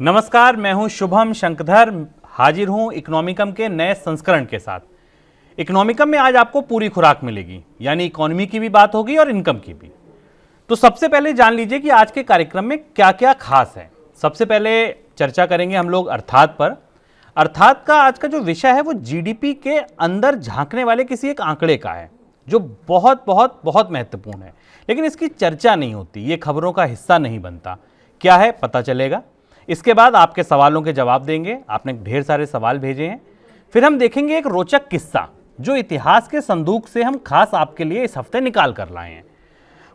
नमस्कार, मैं हूं शुभम शंकधर, हाजिर हूं इकोनॉमिकम के नए संस्करण के साथ। इकोनॉमिकम में आज आपको पूरी खुराक मिलेगी, यानी इकोनॉमी की भी बात होगी और इनकम की भी। तो सबसे पहले जान लीजिए कि आज के कार्यक्रम में क्या क्या खास है। सबसे पहले चर्चा करेंगे हम लोग अर्थात पर। अर्थात का आज का जो विषय है वो जीडीपी के अंदर झांकने वाले किसी एक आंकड़े का है, जो बहुत बहुत बहुत महत्वपूर्ण है, लेकिन इसकी चर्चा नहीं होती, ये खबरों का हिस्सा नहीं बनता। क्या है पता चलेगा। इसके बाद आपके सवालों के जवाब देंगे। आपने ढेर सारे सवाल भेजे हैं। फिर हम देखेंगे एक रोचक किस्सा जो इतिहास के संदूक से हम खास आपके लिए इस हफ्ते निकाल कर लाए हैं।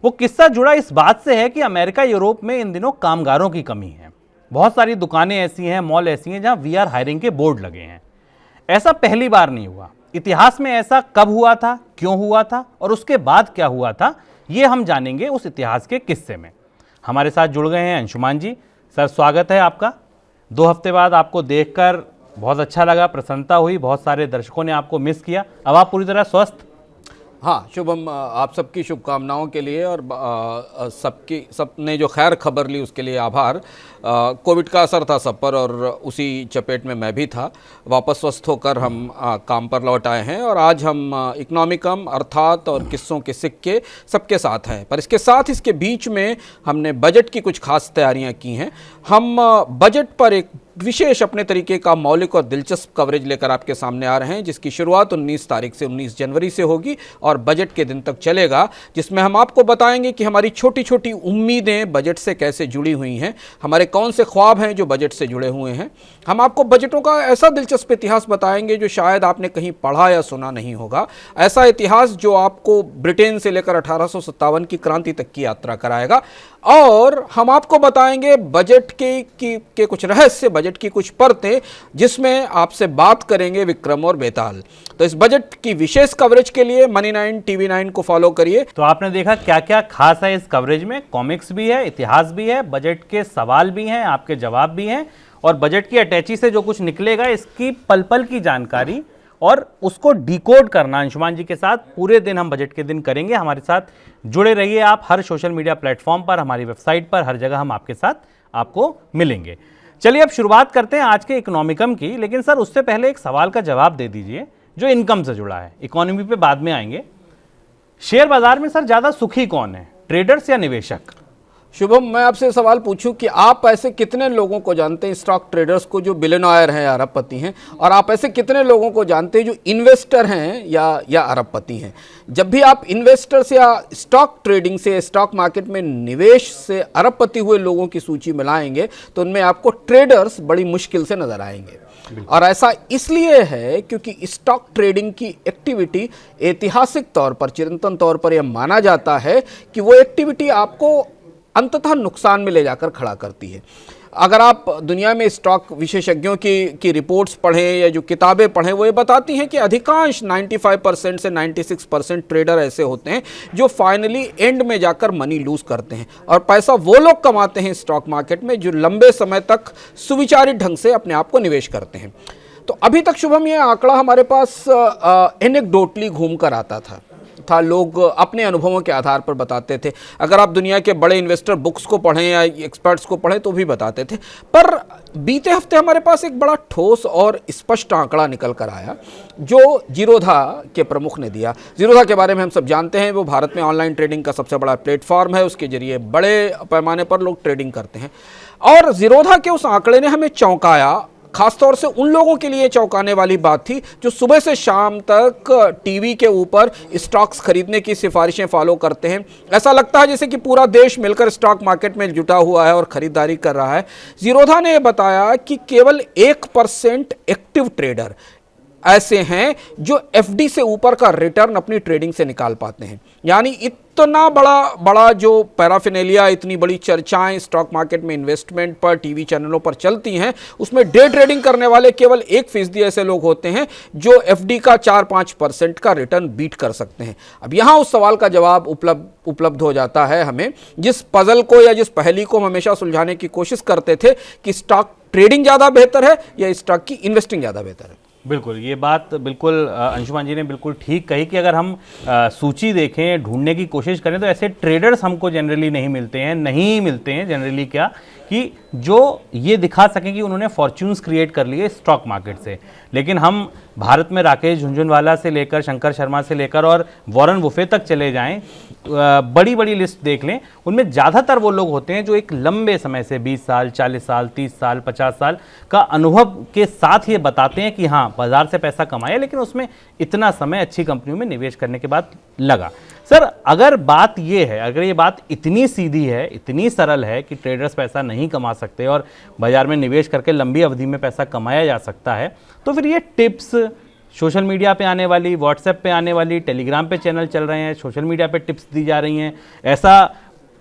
वो किस्सा जुड़ा इस बात से है कि अमेरिका यूरोप में इन दिनों कामगारों की कमी है। बहुत सारी दुकानें ऐसी हैं, मॉल ऐसी हैं जहां वीआर हायरिंग के बोर्ड लगे हैं। ऐसा पहली बार नहीं हुआ। इतिहास में ऐसा कब हुआ था, क्यों हुआ था और उसके बाद क्या हुआ था, ये हम जानेंगे उस इतिहास के किस्से में। हमारे साथ जुड़ गए हैं अंशुमान जी। सर, स्वागत है आपका। 2 हफ्ते बाद आपको देखकर बहुत अच्छा लगा, प्रसन्नता हुई। बहुत सारे दर्शकों ने आपको मिस किया। अब आप पूरी तरह स्वस्थ? हाँ शुभम, आप सबकी शुभकामनाओं के लिए और सबने जो खैर खबर ली उसके लिए आभार। कोविड का असर था सब पर और उसी चपेट में मैं भी था। वापस स्वस्थ होकर हम काम पर लौट आए हैं और आज हम इकोनॉमिकम, अर्थात और किस्सों के सिक्के सबके साथ हैं। पर इसके साथ इसके बीच में हमने बजट की कुछ खास तैयारियां की हैं। हम बजट पर एक विशेष अपने तरीके का मौलिक और दिलचस्प कवरेज लेकर आपके सामने आ रहे हैं, जिसकी शुरुआत 19 तारीख से 19 जनवरी से होगी और बजट के दिन तक चलेगा, जिसमें हम आपको बताएंगे कि हमारी छोटी छोटी उम्मीदें बजट से कैसे जुड़ी हुई हैं, हमारे कौन से ख्वाब हैं जो बजट से जुड़े हुए हैं। हम आपको बजटों का ऐसा दिलचस्प इतिहास बताएंगे जो शायद आपने कहीं पढ़ा या सुना नहीं होगा। ऐसा इतिहास जो आपको ब्रिटेन से लेकर 1857 की क्रांति तक की यात्रा कराएगा। और हम आपको बताएंगे बजट के कुछ रहस्य, बजट की कुछ परतें, जिसमें आपसे बात करेंगे विक्रम और बेताल। तो इस बजट की विशेष कवरेज के लिए मनी 9 टीवी 9 को फॉलो करिए। तो आपने देखा क्या क्या खास है इस कवरेज में। कॉमिक्स भी है, इतिहास भी है, बजट के सवाल भी हैं, आपके जवाब भी हैं, और बजट की अटैची से जो कुछ निकलेगा इसकी पल पल की जानकारी और उसको डिकोड करना अंशुमान जी के साथ पूरे दिन हम बजट के दिन करेंगे। हमारे साथ जुड़े रहिए आप हर सोशल मीडिया प्लेटफॉर्म पर, हमारी वेबसाइट पर, हर जगह हम आपके साथ आपको मिलेंगे। चलिए अब शुरुआत करते हैं आज के इकोनॉमिकम की। लेकिन सर, उससे पहले एक सवाल का जवाब दे दीजिए जो इनकम से जुड़ा है। इकोनॉमी पे बाद में आएंगे। शेयर बाजार में सर ज्यादा सुखी कौन है, ट्रेडर्स या निवेशक? शुभम, मैं आपसे सवाल पूछूं कि आप ऐसे कितने लोगों को जानते हैं, स्टॉक ट्रेडर्स को, जो बिलियनर हैं या अरबपति हैं, और आप ऐसे कितने लोगों को जानते हैं जो इन्वेस्टर हैं या अरबपति हैं? जब भी आप इन्वेस्टर्स या स्टॉक ट्रेडिंग से, स्टॉक मार्केट में निवेश से अरबपति हुए लोगों की सूची मिलाएंगे तो उनमें आपको ट्रेडर्स बड़ी मुश्किल से नजर आएंगे। और ऐसा इसलिए है क्योंकि स्टॉक ट्रेडिंग की एक्टिविटी ऐतिहासिक तौर पर, चिरंतन तौर पर यह माना जाता है कि वो एक्टिविटी आपको अंततः नुकसान में ले जाकर खड़ा करती है। अगर आप दुनिया में स्टॉक विशेषज्ञों की रिपोर्ट्स पढ़ें या जो किताबें पढ़ें, वो ये बताती हैं कि अधिकांश 95% से 96% ट्रेडर ऐसे होते हैं जो फाइनली एंड में जाकर मनी लूज करते हैं। और पैसा वो लोग कमाते हैं स्टॉक मार्केट में जो लंबे समय तक सुविचारित ढंग से अपने आप को निवेश करते हैं। तो अभी तक शुभम ये आंकड़ा हमारे पास एनेक्डोटली घूम कर आता था। लोग अपने अनुभवों के आधार पर बताते थे। अगर आप दुनिया के बड़े इन्वेस्टर बुक्स को पढ़ें या एक्सपर्ट्स को पढ़ें तो भी बताते थे। पर बीते हफ्ते हमारे पास एक बड़ा ठोस और स्पष्ट आंकड़ा निकल कर आया जो जीरोधा के प्रमुख ने दिया। जीरोधा के बारे में हम सब जानते हैं, वो भारत में ऑनलाइन ट्रेडिंग का सबसे बड़ा प्लेटफॉर्म है। उसके जरिए बड़े पैमाने पर लोग ट्रेडिंग करते हैं। और जीरोधा के उस आंकड़े ने हमें चौंकाया। खासतौर से उन लोगों के लिए चौंकाने वाली बात थी जो सुबह से शाम तक टीवी के ऊपर स्टॉक्स खरीदने की सिफारिशें फॉलो करते हैं। ऐसा लगता है जैसे कि पूरा देश मिलकर स्टॉक मार्केट में जुटा हुआ है और खरीदारी कर रहा है। जीरोधा ने बताया कि केवल 1% एक्टिव ट्रेडर ऐसे हैं जो एफडी से ऊपर का रिटर्न अपनी ट्रेडिंग से निकाल पाते हैं। यानी इतना बड़ा जो पैराफिनेलिया, इतनी बड़ी चर्चाएं स्टॉक मार्केट में इन्वेस्टमेंट पर टीवी चैनलों पर चलती हैं, उसमें डे ट्रेडिंग करने वाले केवल 1% ऐसे लोग होते हैं जो एफडी का 4-5% का रिटर्न बीट कर सकते हैं। अब यहां उस सवाल का जवाब उपलब्ध हो जाता है हमें, जिस पजल को या जिस पहेली को हम हमेशा सुलझाने की कोशिश करते थे कि स्टॉक ट्रेडिंग ज़्यादा बेहतर है या स्टॉक की इन्वेस्टिंग ज़्यादा बेहतर है। बिल्कुल, ये बात बिल्कुल अंशुमान जी ने बिल्कुल ठीक कही कि अगर हम सूची देखें, ढूंढने की कोशिश करें तो ऐसे ट्रेडर्स हमको जनरली नहीं मिलते हैं जनरली, क्या कि जो ये दिखा सकें कि उन्होंने फॉर्च्यून्स क्रिएट कर लिए स्टॉक मार्केट से। लेकिन हम भारत में राकेश झुनझुनवाला से लेकर शंकर शर्मा से लेकर और वॉरेन बुफे तक चले जाएं, बड़ी बड़ी लिस्ट देख लें, उनमें ज़्यादातर वो लोग होते हैं जो एक लंबे समय से 20 साल, 40 साल, 30 साल, 50 साल का अनुभव के साथ ये बताते हैं कि हाँ, बाजार से पैसा कमाया, लेकिन उसमें इतना समय अच्छी कंपनियों में निवेश करने के बाद लगा। सर, अगर बात ये है, अगर ये बात इतनी सीधी है, इतनी सरल है कि ट्रेडर्स पैसा नहीं कमा सकते और बाजार में निवेश करके लंबी अवधि में पैसा कमाया जा सकता है, तो फिर ये टिप्स सोशल मीडिया पे आने वाली, व्हाट्सएप पे आने वाली, टेलीग्राम पे चैनल चल रहे हैं, सोशल मीडिया पे टिप्स दी जा रही हैं, ऐसा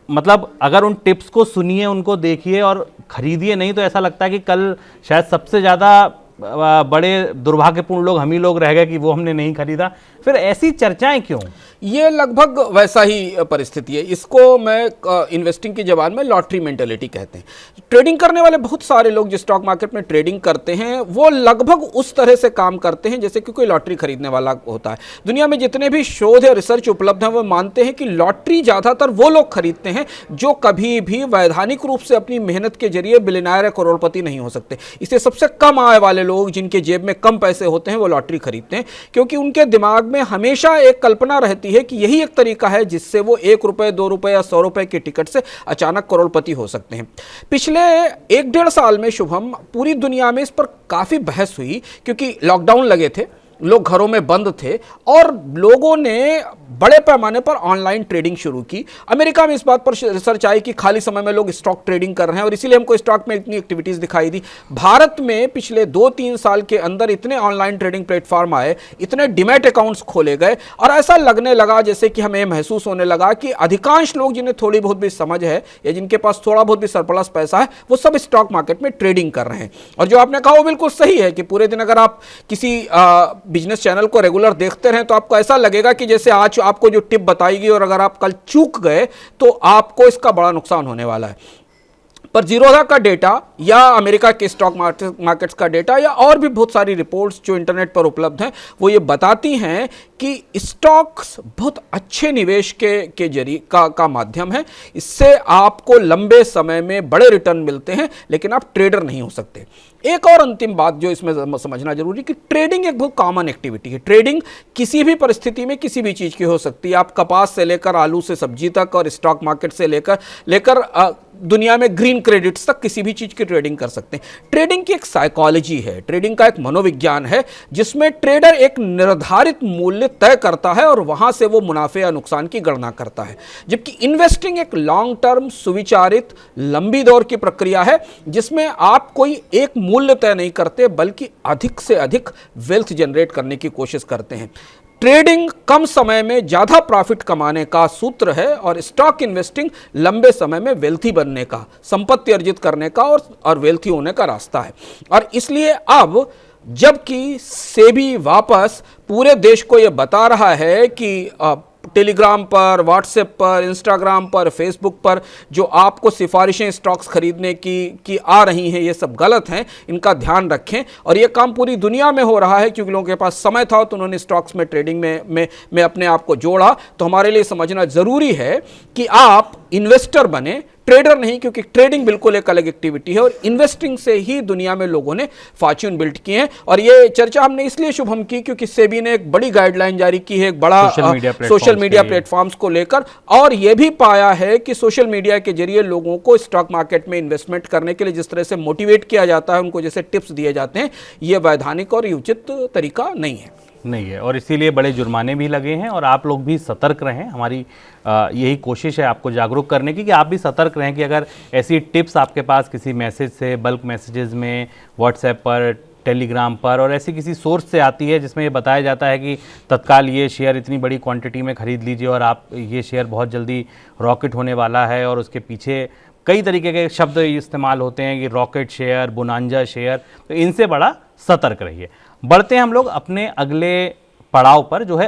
मतलब अगर उन टिप्स को सुनिए, उनको देखिए और खरीदिए नहीं, तो ऐसा लगता है कि कल शायद सबसे ज़्यादा बड़े दुर्भाग्यपूर्ण लोग हम ही लोग रह गए कि वो हमने नहीं खरीदा। फिर ऐसी चर्चाएं क्यों? ये लगभग वैसा ही परिस्थिति है। इसको मैं इन्वेस्टिंग की जबान में लॉटरी मेंटेलिटी कहते हैं। ट्रेडिंग करने वाले बहुत सारे लोग जो स्टॉक मार्केट में ट्रेडिंग करते हैं वो लगभग उस तरह से काम करते हैं जैसे कि कोई लॉटरी खरीदने वाला होता है। दुनिया में जितने भी शोध या रिसर्च उपलब्ध हैं वो मानते हैं कि लॉटरी ज़्यादातर वो लोग खरीदते हैं जो कभी भी वैधानिक रूप से अपनी मेहनत के जरिए बिलियनर या करोड़पति नहीं हो सकते। इससे सबसे कम आय वाले लोग, जिनके जेब में कम पैसे होते हैं, वो लॉटरी खरीदते हैं, क्योंकि उनके दिमाग में हमेशा एक कल्पना रहती है कि यही एक तरीका है जिससे वो 1 रुपए, 2 रुपए या 100 रुपए की टिकट से अचानक करोड़पति हो सकते हैं। पिछले 1-1.5 साल में शुभम, पूरी दुनिया में इस पर काफी बहस हुई, क्योंकि लॉकडाउन लगे थे, लोग घरों में बंद थे और लोगों ने बड़े पैमाने पर ऑनलाइन ट्रेडिंग शुरू की। अमेरिका में इस बात पर रिसर्च आई कि खाली समय में लोग स्टॉक ट्रेडिंग कर रहे हैं और इसीलिए हमको स्टॉक में इतनी एक्टिविटीज दिखाई दी। भारत में पिछले 2-3 साल के अंदर इतने ऑनलाइन ट्रेडिंग प्लेटफॉर्म आए, इतने डिमैट अकाउंट्स खोले गए और ऐसा लगने लगा जैसे कि हमें महसूस होने लगा कि अधिकांश लोग जिन्हें थोड़ी बहुत भी समझ है या जिनके पास थोड़ा बहुत भी सरप्लस पैसा है, वो सब स्टॉक मार्केट में ट्रेडिंग कर रहे हैं। और जो आपने कहा वो बिल्कुल सही है कि पूरे दिन अगर आप किसी बिजनेस चैनल को रेगुलर देखते रहें तो आपको ऐसा लगेगा कि जैसे आज आपको जो टिप बताई गई और अगर आप कल चूक गए तो आपको इसका बड़ा नुकसान होने वाला है। पर जीरोधा का डेटा या अमेरिका के स्टॉक मार्केट्स का डेटा या और भी बहुत सारी रिपोर्ट्स जो इंटरनेट पर उपलब्ध हैं, वो ये बताती हैं कि स्टॉक्स बहुत अच्छे निवेश के जरिए का माध्यम है। इससे आपको लंबे समय में बड़े रिटर्न मिलते हैं, लेकिन आप ट्रेडर नहीं हो सकते। एक और अंतिम बात जो इसमें समझना जरूरी है कि ट्रेडिंग एक बहुत कॉमन एक्टिविटी है। ट्रेडिंग किसी भी परिस्थिति में किसी भी चीज़ की हो सकती है। आप कपास से लेकर आलू से सब्जी तक और स्टॉक मार्केट से लेकर दुनिया में ग्रीन क्रेडिट्स तक किसी भी चीज़ की ट्रेडिंग कर सकते हैं। ट्रेडिंग की एक साइकोलॉजी है, ट्रेडिंग का एक मनोविज्ञान है, जिसमें ट्रेडर एक निर्धारित मूल्य तय करता है और वहां से वो मुनाफे या नुकसान की गणना करता है। जबकि इन्वेस्टिंग एक लॉन्ग टर्म, सुविचारित, लंबी दौर की प्रक्रिया है, जिसमें आप कोई एक मूल्य तय नहीं करते बल्कि अधिक से अधिक वेल्थ जनरेट करने की कोशिश करते हैं। ट्रेडिंग कम समय में ज्यादा प्रॉफिट कमाने का सूत्र है और स्टॉक इन्वेस्टिंग लंबे समय में वेल्थी बनने का, संपत्ति अर्जित करने का और वेल्थी होने का रास्ता है। और इसलिए अब जबकि सेबी वापस पूरे देश को यह बता रहा है कि टेलीग्राम पर, व्हाट्सएप पर, इंस्टाग्राम पर, फेसबुक पर जो आपको सिफारिशें स्टॉक्स खरीदने की आ रही हैं, ये सब गलत हैं, इनका ध्यान रखें। और ये काम पूरी दुनिया में हो रहा है क्योंकि लोगों के पास समय था तो उन्होंने स्टॉक्स में ट्रेडिंग में अपने आप को जोड़ा। तो हमारे लिए समझना जरूरी है कि आप इन्वेस्टर बने, ट्रेडर नहीं, क्योंकि ट्रेडिंग बिल्कुल एक अलग एक्टिविटी है और इन्वेस्टिंग से ही दुनिया में लोगों ने फॉर्च्यून बिल्ड किए हैं। और ये चर्चा हमने इसलिए शुभम की क्योंकि सेबी ने एक बड़ी गाइडलाइन जारी की है, एक बड़ा सोशल मीडिया प्लेटफॉर्म्स को लेकर, और यह भी पाया है कि सोशल मीडिया के जरिए लोगों को स्टॉक मार्केट में इन्वेस्टमेंट करने के लिए जिस तरह से मोटिवेट किया जाता है, उनको जैसे टिप्स दिए जाते हैं, यह वैधानिक और उचित तरीका नहीं है। और इसीलिए बड़े जुर्माने भी लगे हैं और आप लोग भी सतर्क रहें। हमारी यही कोशिश है आपको जागरूक करने की कि आप भी सतर्क रहें कि अगर ऐसी टिप्स आपके पास किसी मैसेज से, बल्क मैसेजेस में, व्हाट्सएप पर, टेलीग्राम पर और ऐसी किसी सोर्स से आती है जिसमें ये बताया जाता है कि तत्काल ये शेयर इतनी बड़ी क्वांटिटी में खरीद लीजिए और आप ये शेयर बहुत जल्दी रॉकेट होने वाला है, और उसके पीछे कई तरीके के शब्द इस्तेमाल होते हैं कि रॉकेट शेयर, बोनांजा शेयर, तो इनसे बड़ा सतर्क रहिए। बढ़ते हैं हम लोग अपने अगले पड़ाव पर, जो है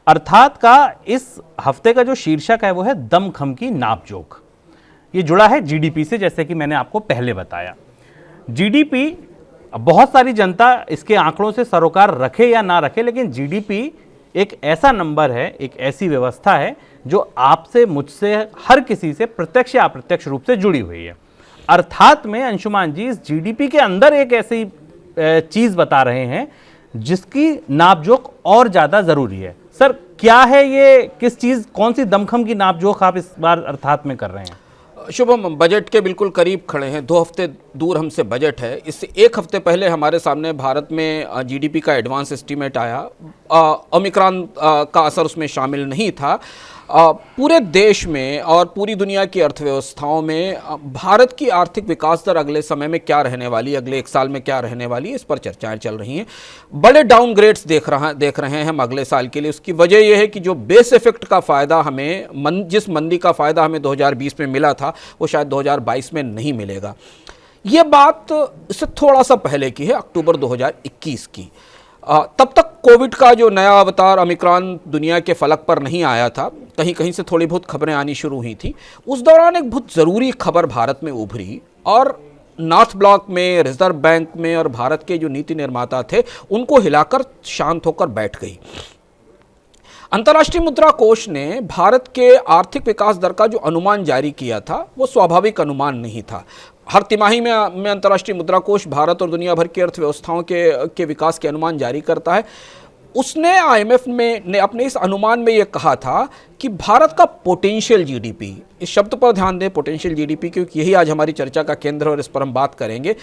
अर्थात का इस हफ्ते का जो शीर्षक है वो है दमखम की नापजोख। ये जुड़ा है जीडीपी से, जैसे कि मैंने आपको पहले बताया। जीडीपी अब बहुत सारी जनता इसके आंकड़ों से सरोकार रखे या ना रखे, लेकिन जीडीपी एक ऐसा नंबर है, एक ऐसी व्यवस्था है जो आपसे, मुझसे, हर किसी से प्रत्यक्ष या अप्रत्यक्ष रूप से जुड़ी हुई है। अर्थात में अंशुमान जी इस जीडीपी के अंदर एक ऐसी चीज बता रहे हैं जिसकी नापजोक और ज्यादा जरूरी है। सर क्या है ये, किस चीज, कौन सी दमखम की नापजोक आप इस बार अर्थात में कर रहे हैं? शुभम, बजट के बिल्कुल करीब खड़े हैं, 2 हफ्ते दूर हमसे बजट है। इससे 1 हफ्ते पहले हमारे सामने भारत में जीडीपी का एडवांस एस्टीमेट आया। ओमिक्रॉन का असर उसमें शामिल नहीं था। पूरे देश में और पूरी दुनिया की अर्थव्यवस्थाओं में भारत की आर्थिक विकास दर अगले समय में क्या रहने वाली, अगले 1 साल में क्या रहने वाली है, इस पर चर्चाएं चल रही हैं। बड़े डाउनग्रेड्स देख रहे हैं हम अगले साल के लिए। उसकी वजह यह है कि जो बेस इफेक्ट का फ़ायदा हमें, जिस मंदी का फ़ायदा हमें 2020 में मिला था, वो शायद 2022 में नहीं मिलेगा। ये बात इससे थोड़ा सा पहले की है, अक्टूबर 2021 की। तब तक कोविड का जो नया अवतार ओमिक्रॉन दुनिया के फलक पर नहीं आया था। कहीं कहीं से थोड़ी बहुत खबरें आनी शुरू हुई थी। उस दौरान एक बहुत ज़रूरी खबर भारत में उभरी और नॉर्थ ब्लॉक में, रिजर्व बैंक में और भारत के जो नीति निर्माता थे उनको हिलाकर शांत होकर बैठ गई। अंतर्राष्ट्रीय मुद्रा कोष ने भारत के आर्थिक विकास दर का जो अनुमान जारी किया था वो स्वाभाविक अनुमान नहीं था। हर तिमाही में अंतर्राष्ट्रीय मुद्रा कोष भारत और दुनिया भर की अर्थव्यवस्थाओं के विकास के अनुमान जारी करता है। उसने आईएमएफ ने अपने इस अनुमान में ये कहा था कि भारत का पोटेंशियल जीडीपी, इस शब्द पर ध्यान दें, पोटेंशियल जीडीपी, क्योंकि यही आज हमारी चर्चा का केंद्र है और इस पर हम बात करेंगे।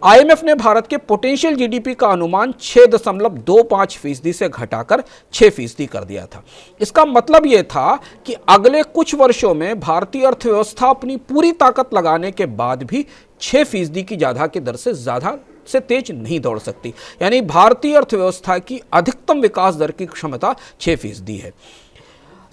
आईएमएफ ने भारत के पोटेंशियल जीडीपी का अनुमान 6.25% से घटाकर 6% कर दिया था। इसका मतलब यह था कि अगले कुछ वर्षों में भारतीय अर्थव्यवस्था अपनी पूरी ताकत लगाने के बाद भी 6% की ज्यादा की दर से ज्यादा से तेज नहीं दौड़ सकती। यानी भारतीय अर्थव्यवस्था की अधिकतम विकास दर की क्षमता 6% है।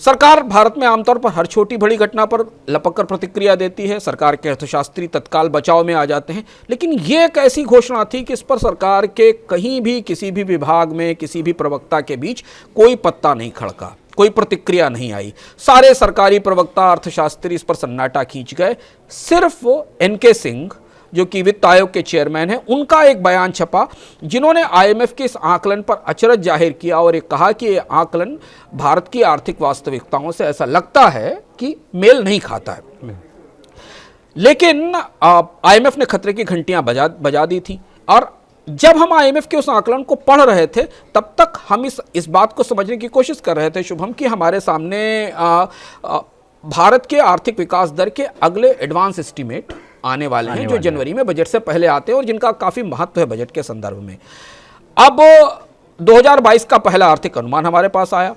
सरकार भारत में आमतौर पर हर छोटी बड़ी घटना पर लपककर प्रतिक्रिया देती है। सरकार के अर्थशास्त्री तत्काल बचाव में आ जाते हैं, लेकिन ये एक ऐसी घोषणा थी कि इस पर सरकार के कहीं भी, किसी भी विभाग में, किसी भी प्रवक्ता के बीच कोई पत्ता नहीं खड़का, कोई प्रतिक्रिया नहीं आई। सारे सरकारी प्रवक्ता, अर्थशास्त्री इस पर सन्नाटा खींच गए। सिर्फ एनके सिंह, जो कि वित्त आयोग के चेयरमैन हैं, उनका एक बयान छपा जिन्होंने आईएमएफ के इस आकलन पर अचरज जाहिर किया और ये कहा कि ये आकलन भारत की आर्थिक वास्तविकताओं से ऐसा लगता है कि मेल नहीं खाता है। लेकिन आईएमएफ ने खतरे की घंटियां बजा दी थी और जब हम आईएमएफ के उस आकलन को पढ़ रहे थे तब तक हम इस बात को समझने की कोशिश कर रहे थे, शुभम, कि हमारे सामने भारत के आर्थिक विकास दर के अगले एडवांस एस्टीमेट आने वाले हैं, जो जनवरी में बजट से पहले आते हैं और जिनका काफी महत्व है बजट के संदर्भ में। अब 2022 का पहला आर्थिक अनुमान हमारे पास आया,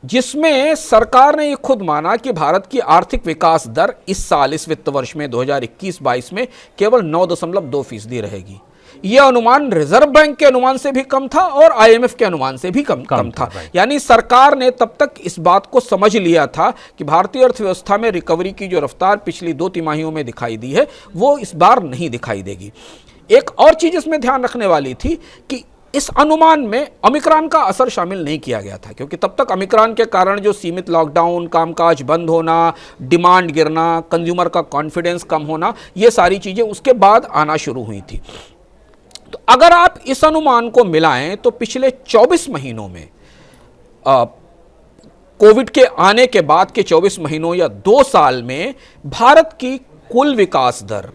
जिसमें सरकार ने ये खुद माना कि भारत की आर्थिक विकास दर इस साल, इस वित्त वर्ष में 2021-22 में केवल 9.2% रहेगी। यह अनुमान रिजर्व बैंक के अनुमान से भी कम था और आईएमएफ के अनुमान से भी कम था। यानी सरकार ने तब तक इस बात को समझ लिया था कि भारतीय अर्थव्यवस्था में रिकवरी की जो रफ्तार पिछली 2 तिमाहियों में दिखाई दी है वो इस बार नहीं दिखाई देगी। एक और चीज इसमें ध्यान रखने वाली थी कि इस अनुमान में ओमिक्रॉन का असर शामिल नहीं किया गया था, क्योंकि तब तक ओमिक्रॉन के कारण जो सीमित लॉकडाउन, कामकाज बंद होना, डिमांड गिरना, कंज्यूमर का कॉन्फिडेंस कम होना, ये सारी चीजें उसके बाद आना शुरू हुई थी। तो अगर आप इस अनुमान को मिलाएं तो पिछले 24 महीनों में, कोविड के आने के बाद के 24 महीनों या 2 साल में भारत की कुल विकास दर,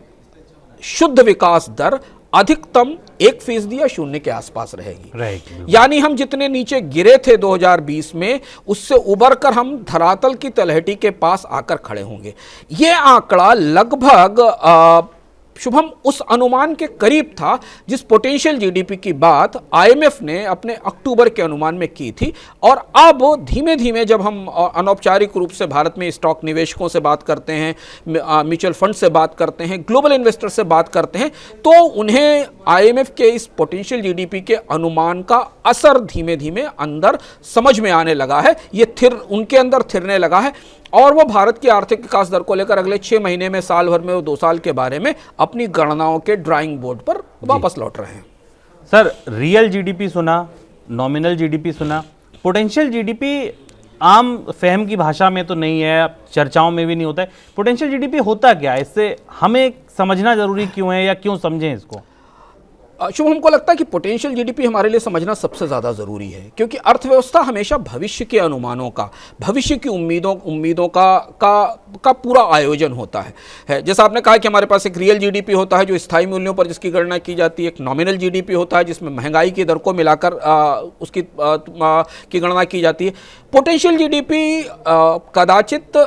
शुद्ध विकास दर अधिकतम 1% या 0 के आसपास रहेगी। यानी हम जितने नीचे गिरे थे 2020 में, उससे उबरकर हम धरातल की तलहटी के पास आकर खड़े होंगे। यह आंकड़ा लगभग शुभम उस अनुमान के करीब था जिस पोटेंशियल जीडीपी की बात आईएमएफ ने अपने अक्टूबर के अनुमान में की थी। और अब धीमे धीमे जब हम अनौपचारिक रूप से भारत में स्टॉक निवेशकों से बात करते हैं, म्यूचुअल फंड से बात करते हैं, ग्लोबल इन्वेस्टर से बात करते हैं, तो उन्हें आईएमएफ के इस पोटेंशियल जीडीपी के अनुमान का असर धीमे धीमे अंदर समझ में आने लगा है। ये उनके अंदर थिरने लगा है और वो भारत की आर्थिक विकास दर को लेकर अगले 6 महीने में, साल भर में, वो 2 साल के बारे में अपनी गणनाओं के ड्राइंग बोर्ड पर वापस लौट रहे हैं। सर, रियल जीडीपी सुना, नॉमिनल जीडीपी सुना, पोटेंशियल जीडीपी आम फहम की भाषा में तो नहीं है, चर्चाओं में भी नहीं होता है। पोटेंशियल जीडीपी होता क्या है, इससे हमें समझना जरूरी क्यों है या क्यों समझें इसको? शुभ, हमको लगता है कि पोटेंशियल जीडीपी हमारे लिए समझना सबसे ज़्यादा ज़रूरी है, क्योंकि अर्थव्यवस्था हमेशा भविष्य के अनुमानों का, भविष्य की उम्मीदों का पूरा आयोजन होता है। जैसा आपने कहा कि हमारे पास एक रियल जीडीपी होता है जो स्थायी मूल्यों पर जिसकी गणना की जाती है, एक नॉमिनल जीडीपी होता है जिसमें महंगाई की दर को मिलाकर उसकी की गणना की जाती है। पोटेंशियल जीडीपी कदाचित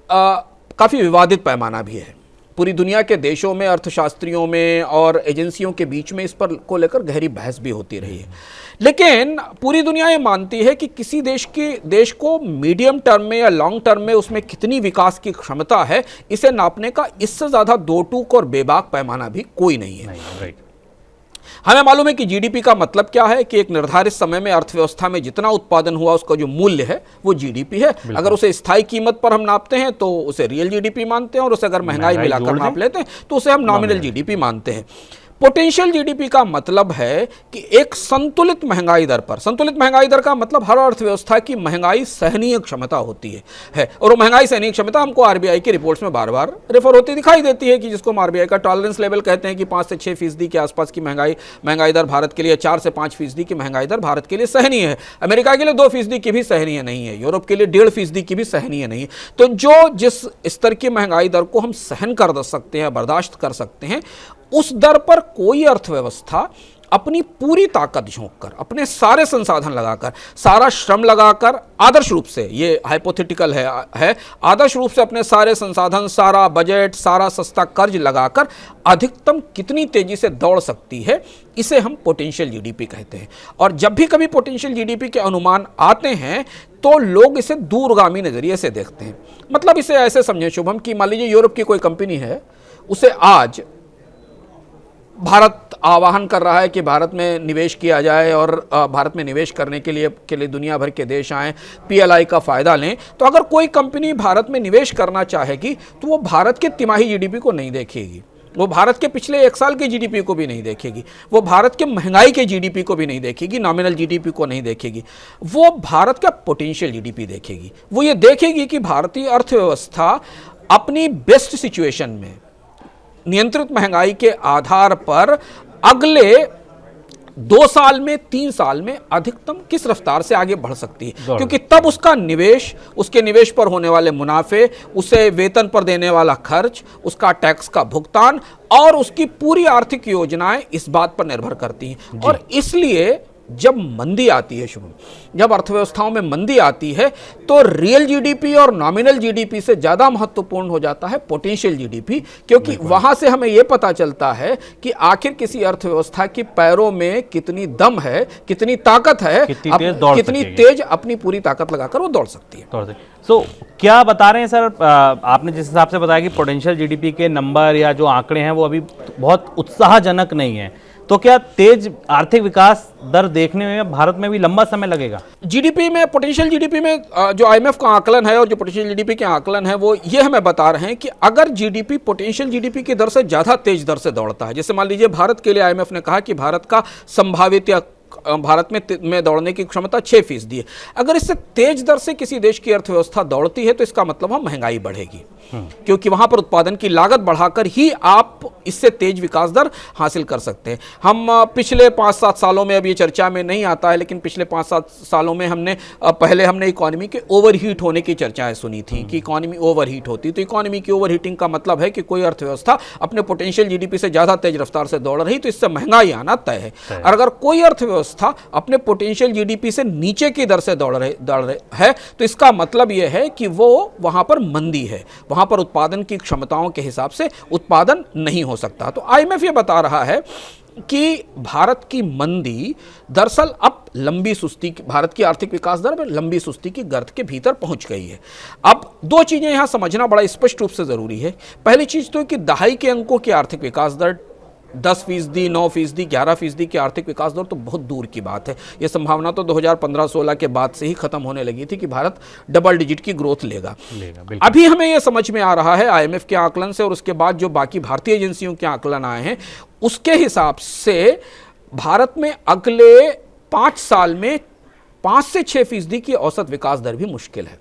काफ़ी विवादित पैमाना भी है। पूरी दुनिया के देशों में, अर्थशास्त्रियों में और एजेंसियों के बीच में इस पर को लेकर गहरी बहस भी होती रही है। लेकिन पूरी दुनिया ये मानती है कि किसी देश को मीडियम टर्म में या लॉन्ग टर्म में उसमें कितनी विकास की क्षमता है, इसे नापने का इससे ज़्यादा दो टूक और बेबाक पैमाना भी कोई नहीं है। हमें मालूम है कि जीडीपी का मतलब क्या है, कि एक निर्धारित समय में अर्थव्यवस्था में जितना उत्पादन हुआ उसका जो मूल्य है वो जीडीपी है। अगर उसे स्थायी कीमत पर हम नापते हैं तो उसे रियल जीडीपी मानते हैं, और उसे अगर महंगाई मिलाकर नाप लेते हैं तो उसे हम नॉमिनल जीडीपी मानते हैं। पोटेंशियल जीडीपी का मतलब है कि एक संतुलित महंगाई दर पर, संतुलित महंगाई दर का मतलब हर अर्थव्यवस्था की महंगाई सहनीय क्षमता होती है। और वो महंगाई सहनीय क्षमता हमको आरबीआई की रिपोर्ट्स में बार बार रेफर होती दिखाई देती है, कि जिसको हम आरबीआई का टॉलरेंस लेवल कहते हैं, कि 5 से 6% के आसपास की महंगाई दर भारत के लिए, 4 से 5% की महंगाई दर भारत के लिए सहनीय है। अमेरिका के लिए 2% की भी सहनीय नहीं है, यूरोप के लिए 1.5% की भी सहनीय नहीं है। तो जो जिस स्तर की महंगाई दर को हम सहन कर सकते हैं, बर्दाश्त कर सकते हैं, उस दर पर कोई अर्थव्यवस्था अपनी पूरी ताकत झोंककर, अपने सारे संसाधन लगाकर, सारा श्रम लगाकर, आदर्श रूप से, ये हाइपोथेटिकल है, आदर्श रूप से अपने सारे संसाधन, सारा बजट, सारा सस्ता कर्ज लगाकर अधिकतम कितनी तेजी से दौड़ सकती है, इसे हम पोटेंशियल जीडीपी कहते हैं। और जब भी कभी पोटेंशियल जीडीपी के अनुमान आते हैं तो लोग इसे दूरगामी नजरिए से देखते हैं। मतलब इसे ऐसे समझें शुभम, कि मान लीजिए यूरोप की कोई कंपनी है, उसे आज भारत आह्वान कर रहा है कि भारत में निवेश किया जाए, और भारत में निवेश करने के लिए दुनिया भर के देश आएँ, पीएलआई का फ़ायदा लें। तो अगर कोई कंपनी भारत में निवेश करना चाहेगी तो वो भारत के तिमाही जीडीपी को नहीं देखेगी, वो भारत के पिछले 1 साल के जीडीपी को भी नहीं देखेगी, वो भारत के महंगाई के जीडीपी को भी नहीं देखेगी, नॉमिनल जीडीपी को नहीं देखेगी, वो भारत का पोटेंशियल जीडीपी देखेगी। वो ये देखेगी कि भारतीय अर्थव्यवस्था अपनी बेस्ट सिचुएशन में नियंत्रित महंगाई के आधार पर अगले 2 साल में, 3 साल में अधिकतम किस रफ्तार से आगे बढ़ सकती है, क्योंकि तब उसका निवेश, उसके निवेश पर होने वाले मुनाफे, उसे वेतन पर देने वाला खर्च, उसका टैक्स का भुगतान और उसकी पूरी आर्थिक योजनाएं इस बात पर निर्भर करती हैं। और इसलिए जब मंदी आती है शुभम, जब अर्थव्यवस्थाओं में मंदी आती है, तो रियल जीडीपी और नॉमिनल जीडीपी से ज़्यादा महत्वपूर्ण हो जाता है पोटेंशियल जीडीपी, क्योंकि वहाँ से हमें यह पता चलता है कि आखिर किसी अर्थव्यवस्था की पैरों में कितनी दम है, कितनी ताकत है, कितनी तेज अपनी पूरी ताकत लगाकर वो दौड़ सकती है। सो क्या बता रहे हैं सर, आपने जिस हिसाब से बताया कि पोटेंशियल जीडीपी के नंबर या जो आंकड़े हैं वो अभी बहुत उत्साहजनक नहीं है, तो क्या तेज आर्थिक विकास दर देखने में भारत में भी लंबा समय लगेगा? जीडीपी में, पोटेंशियल जीडीपी में जो आईएमएफ का आकलन है और जो पोटेंशियल जीडीपी के आकलन है, वो ये हमें बता रहे हैं कि अगर जीडीपी पोटेंशियल जीडीपी की दर से ज़्यादा तेज दर से दौड़ता है, जैसे मान लीजिए भारत के लिए आईएमएफ ने कहा कि भारत का संभावित या भारत में दौड़ने की क्षमता 6% है। अगर इससे तेज दर से किसी देश की अर्थव्यवस्था दौड़ती है तो इसका मतलब वहां महंगाई बढ़ेगी, क्योंकि वहां पर उत्पादन की लागत बढ़ाकर ही आप इससे तेज विकास दर हासिल कर सकते हैं। हम पिछले 5-7 सालों में, अब ये चर्चा में नहीं आता है, लेकिन पिछले 5-7 सालों में पहले हमने इकोनॉमी के ओवरहीट होने की चर्चाएं सुनी थी, कि इकोनॉमी ओवरहीट होती। तो इकोनॉमी की ओवरहीटिंग का मतलब है कि कोई अर्थव्यवस्था अपने पोटेंशियल जीडीपी से ज्यादा तेज रफ्तार से दौड़ रही, तो इससे महंगाई आना तय है। और अगर कोई अर्थव्यवस्था अपने पोटेंशियल जीडीपी से नीचे की दर से दौड़ रहे है, तो इसका मतलब यह है कि वो वहां पर मंदी है, वहां पर उत्पादन की क्षमताओं के हिसाब से उत्पादन नहीं हो सकता। तो आईएमएफ ये बता रहा है कि भारत की मंदी दरअसल अब लंबी सुस्ती, भारत की आर्थिक विकास दर में लंबी सुस्ती की गर्त के भीतर पहुंच गई है। अब 2 चीजें यहां समझना बड़ा स्पष्ट रूप से जरूरी है। पहली चीज तो कि दहाई के अंकों की आर्थिक विकास दर 10%, 9%, 11% की आर्थिक विकास दर तो बहुत दूर की बात है। यह संभावना तो 2015-16 के बाद से ही खत्म होने लगी थी कि भारत डबल डिजिट की ग्रोथ लेगा। अभी हमें यह समझ में आ रहा है आईएमएफ के आकलन से, और उसके बाद जो बाकी भारतीय एजेंसियों के आकलन आए हैं, उसके हिसाब से भारत में अगले 5 साल में 5 से 6% की औसत विकास दर भी मुश्किल है।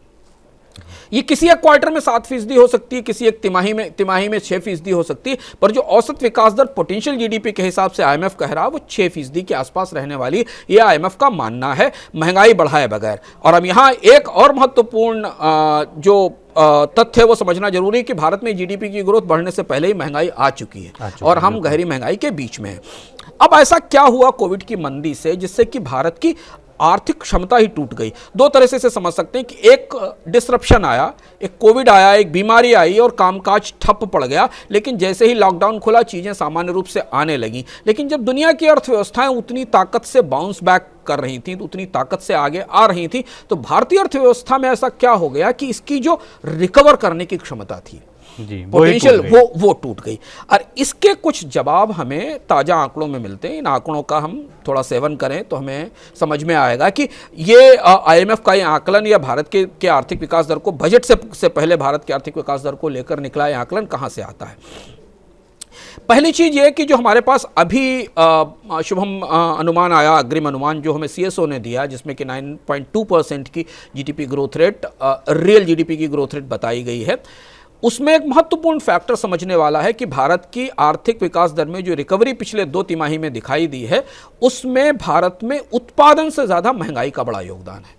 ये किसी एक क्वार्टर में 7% हो सकती है, किसी एक तिमाही में 6% हो सकती है, पर जो औसत विकास दर पोटेंशियल जीडीपी के हिसाब से आईएमएफ कह रहा है वो 6% के आसपास रहने वाली है। ये आईएमएफ का मानना है महंगाई बढ़ाए बगैर। और अब यहाँ एक और महत्वपूर्ण जो तथ्य है वो समझना जरूरी है कि भारत में जीडीपी की ग्रोथ बढ़ने से पहले ही महंगाई आ चुकी है और हम गहरी महंगाई के बीच में हैं। अब ऐसा क्या हुआ कोविड की मंदी से जिससे कि भारत की आर्थिक क्षमता ही टूट गई? दो तरह से इसे समझ सकते हैं कि एक डिसरप्शन आया, एक कोविड आया, एक बीमारी आई और कामकाज ठप पड़ गया, लेकिन जैसे ही लॉकडाउन खुला चीजें सामान्य रूप से आने लगी। लेकिन जब दुनिया की अर्थव्यवस्थाएं उतनी ताकत से बाउंस बैक कर रही थी, उतनी ताकत से आगे आ रही थी, तो भारतीय अर्थव्यवस्था में ऐसा क्या हो गया कि इसकी जो रिकवर करने की क्षमता थी पोटेंशियल वो टूट गई। और इसके कुछ जवाब हमें ताजा आंकड़ों में मिलते हैं। इन आंकड़ों का हम थोड़ा सेवन करें तो हमें समझ में आएगा कि ये आईएमएफ का ये आकलन या भारत के आर्थिक विकास दर को बजट से पहले भारत के आर्थिक विकास दर को लेकर निकला ये आकलन कहां से आता है। पहली चीज ये कि जो हमारे पास अभी शुभम अनुमान आया, अग्रिम अनुमान जो हमें सीएसओ ने दिया, जिसमें कि 9.2% की GDP growth rate, real GDP की ग्रोथ रेट बताई गई है, उसमें एक महत्वपूर्ण फैक्टर समझने वाला है कि भारत की आर्थिक विकास दर में जो रिकवरी पिछले 2 तिमाही में दिखाई दी है, उसमें भारत में उत्पादन से ज्यादा महंगाई का बड़ा योगदान है।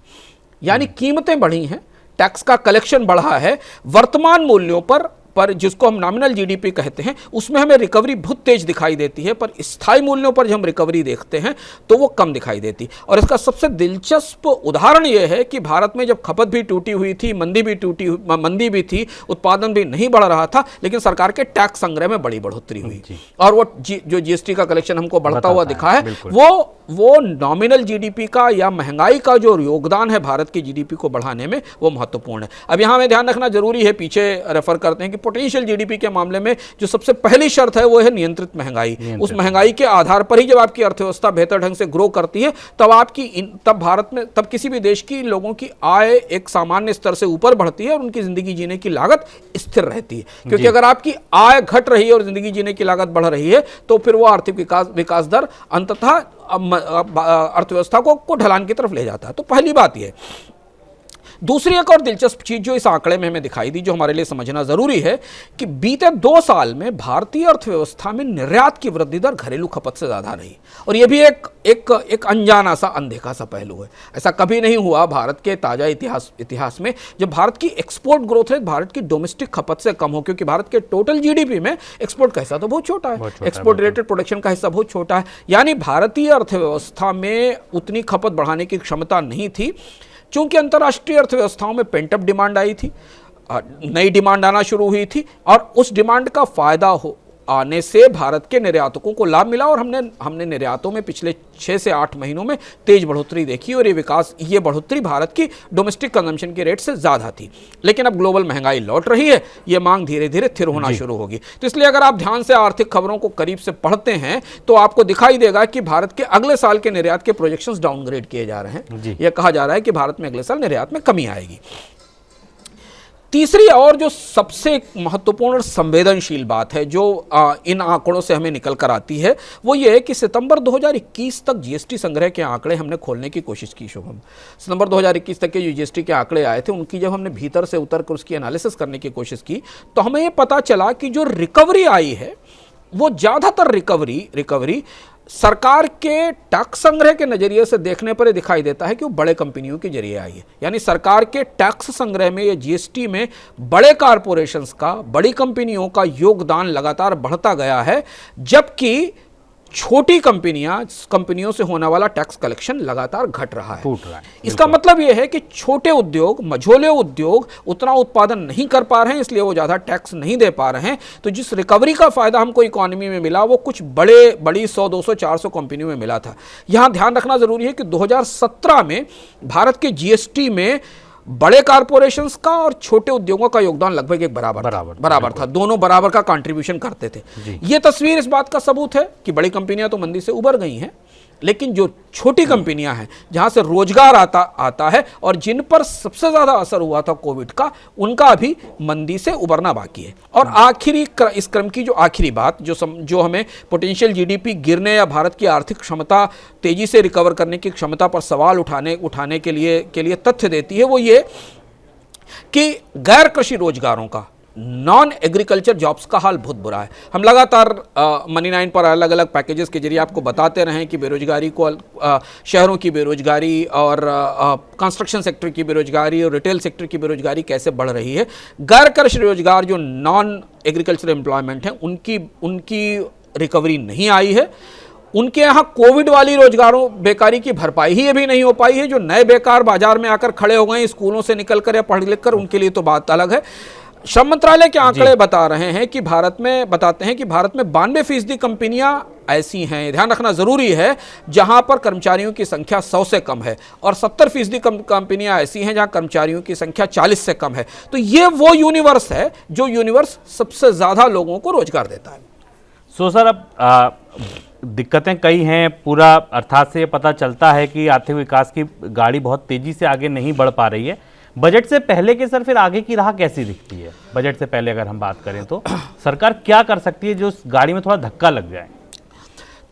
यानी कीमतें बढ़ी हैं, टैक्स का कलेक्शन बढ़ा है, वर्तमान मूल्यों पर जिसको हम नॉमिनल जीडीपी कहते हैं उसमें हमें रिकवरी बहुत तेज दिखाई देती है, पर स्थायी मूल्यों पर जब हम रिकवरी देखते हैं तो वो कम दिखाई देती। और इसका सबसे दिलचस्प उदाहरण ये है कि भारत में जब खपत भी टूटी हुई थी, मंदी भी थी, उत्पादन भी नहीं बढ़ रहा था, लेकिन सरकार के टैक्स संग्रह में बड़ी बढ़ोतरी हुई। और वो जो जीएसटी का कलेक्शन हमको बढ़ता हुआ दिखा है, वो नॉमिनल जीडीपी का या महंगाई का जो योगदान है भारत की जीडीपी को बढ़ाने में, वो महत्वपूर्ण है। अब यहां हमें ध्यान रखना जरूरी है, पीछे रेफर करते हैं कि पोटेंशियल जीडीपी के मामले में जो सबसे पहली शर्त है वो है नियंत्रित महंगाई। उस महंगाई के आधार पर ही जब आपकी अर्थव्यवस्था बेहतर ढंग से ग्रो करती है, तब भारत में, तब किसी भी देश की लोगों की आय एक सामान्य स्तर से ऊपर बढ़ती है और उनकी जिंदगी जीने की लागत स्थिर रहती है। क्योंकि अगर आपकी आय घट रही है और जिंदगी जीने की लागत बढ़ रही है तो फिर वो आर्थिक विकास दर अंततः अर्थव्यवस्था को ढलान की तरफ ले जाता है। तो पहली बात यह। दूसरी एक और दिलचस्प चीज जो इस आंकड़े में हमें दिखाई दी, जो हमारे लिए समझना जरूरी है, कि बीते 2 साल में भारतीय अर्थव्यवस्था में निर्यात की वृद्धि दर घरेलू खपत से ज्यादा रही। और यह भी एक अनजाना सा, अनदेखा सा पहलू है। ऐसा कभी नहीं हुआ भारत के ताजा इतिहास में जब भारत की एक्सपोर्ट ग्रोथ रेट भारत की डोमेस्टिक खपत से कम हो, क्योंकि भारत के टोटल जीडीपी में एक्सपोर्ट का हिस्सा तो बहुत छोटा है, एक्सपोर्ट रिलेटेड प्रोडक्शन का हिस्सा बहुत छोटा है। यानी भारतीय अर्थव्यवस्था में उतनी खपत बढ़ाने की क्षमता नहीं थी। चूंकि अंतर्राष्ट्रीय अर्थव्यवस्थाओं में पेंटअप डिमांड आई थी, नई डिमांड आना शुरू हुई थी, और उस डिमांड का फायदा आने से भारत के निर्यातकों को लाभ मिला और हमने निर्यातों में पिछले 6 से 8 महीनों में तेज बढ़ोतरी देखी। और ये बढ़ोतरी भारत की डोमेस्टिक कंजम्पशन के रेट से ज्यादा थी। लेकिन अब ग्लोबल महंगाई लौट रही है, ये मांग धीरे धीरे स्थिर होना शुरू होगी। तो इसलिए अगर आप ध्यान से आर्थिक खबरों को करीब से पढ़ते हैं तो आपको दिखाई देगा कि भारत के अगले साल के निर्यात के प्रोजेक्शंस डाउनग्रेड किए जा रहे हैं। यह कहा जा रहा है कि भारत में अगले साल निर्यात में कमी आएगी। तीसरी और जो सबसे महत्वपूर्ण और संवेदनशील बात है जो इन आंकड़ों से हमें निकल कर आती है, वो ये है कि सितंबर 2021 तक जीएसटी संग्रह के आंकड़े हमने खोलने की कोशिश की। शुभम, सितंबर 2021 तक के जो जीएसटी के आंकड़े आए थे उनकी जब हमने भीतर से उतर कर उसकी एनालिसिस करने की कोशिश की तो हमें ये पता चला कि जो रिकवरी आई है वो ज्यादातर रिकवरी सरकार के टैक्स संग्रह के नजरिए से देखने पर दिखाई देता है कि वो बड़े कंपनियों के जरिए आई है। यानी सरकार के टैक्स संग्रह में या जीएसटी में बड़े कॉरपोरेशंस का, बड़ी कंपनियों का योगदान लगातार बढ़ता गया है, जबकि छोटी कंपनियों से होने वाला टैक्स कलेक्शन लगातार घट रहा है। इसका मतलब यह है कि छोटे उद्योग, मझोले उद्योग उतना उत्पादन नहीं कर पा रहे हैं, इसलिए वो ज्यादा टैक्स नहीं दे पा रहे हैं। तो जिस रिकवरी का फायदा हमको इकोनॉमी में मिला वो कुछ बड़ी 100, 200, 400 कंपनियों में मिला था। यहां ध्यान रखना जरूरी है कि 2017 में भारत के जीएसटी में बड़े कॉरपोरेशंस का और छोटे उद्योगों का योगदान लगभग एक बराबर था। दोनों बराबर का कंट्रीब्यूशन करते थे। यह तस्वीर इस बात का सबूत है कि बड़ी कंपनियां तो मंदी से उबर गई हैं, लेकिन जो छोटी कंपनियां हैं जहां से रोजगार आता है और जिन पर सबसे ज्यादा असर हुआ था कोविड का, उनका अभी मंदी से उबरना बाकी है। और इस क्रम की जो आखिरी बात जो हमें पोटेंशियल जीडीपी गिरने या भारत की आर्थिक क्षमता तेजी से रिकवर करने की क्षमता पर सवाल उठाने के लिए तथ्य देती है, वो ये कि गैर कृषि रोजगारों का, नॉन एग्रीकल्चर जॉब्स का हाल बहुत बुरा है। हम लगातार मनी 9 पर अलग अलग पैकेजेस के जरिए आपको बताते रहे कि बेरोजगारी को, शहरों की बेरोजगारी और कंस्ट्रक्शन सेक्टर की बेरोजगारी और रिटेल सेक्टर की बेरोजगारी कैसे बढ़ रही है। गैर कृषि रोजगार जो नॉन एग्रीकल्चर एम्प्लॉयमेंट है उनकी रिकवरी नहीं आई है। उनके यहाँ कोविड वाली रोजगारों बेकारी की भरपाई ही अभी नहीं हो पाई है। जो नए बेकार बाजार में आकर खड़े हो गए स्कूलों से निकलकर या पढ़ लिख कर, उनके लिए तो बात अलग है। श्रम मंत्रालय के आंकड़े बता रहे हैं कि भारत में 92% कंपनियां ऐसी हैं, ध्यान रखना जरूरी है, जहां पर कर्मचारियों की संख्या 100 से कम है, और 70% कंपनियां ऐसी हैं जहां कर्मचारियों की संख्या 40 से कम है। तो ये वो यूनिवर्स है जो यूनिवर्स सबसे ज्यादा लोगों को रोजगार देता है। सो सर, अब दिक्कतें कई हैं पूरा, अर्थात से ये पता चलता है कि आर्थिक विकास की गाड़ी बहुत तेजी से आगे नहीं बढ़ पा रही है। बजट से पहले के सर फिर आगे की राह कैसी दिखती है? बजट से पहले अगर हम बात करें तो सरकार क्या कर सकती है जो उस गाड़ी में थोड़ा धक्का लग जाए?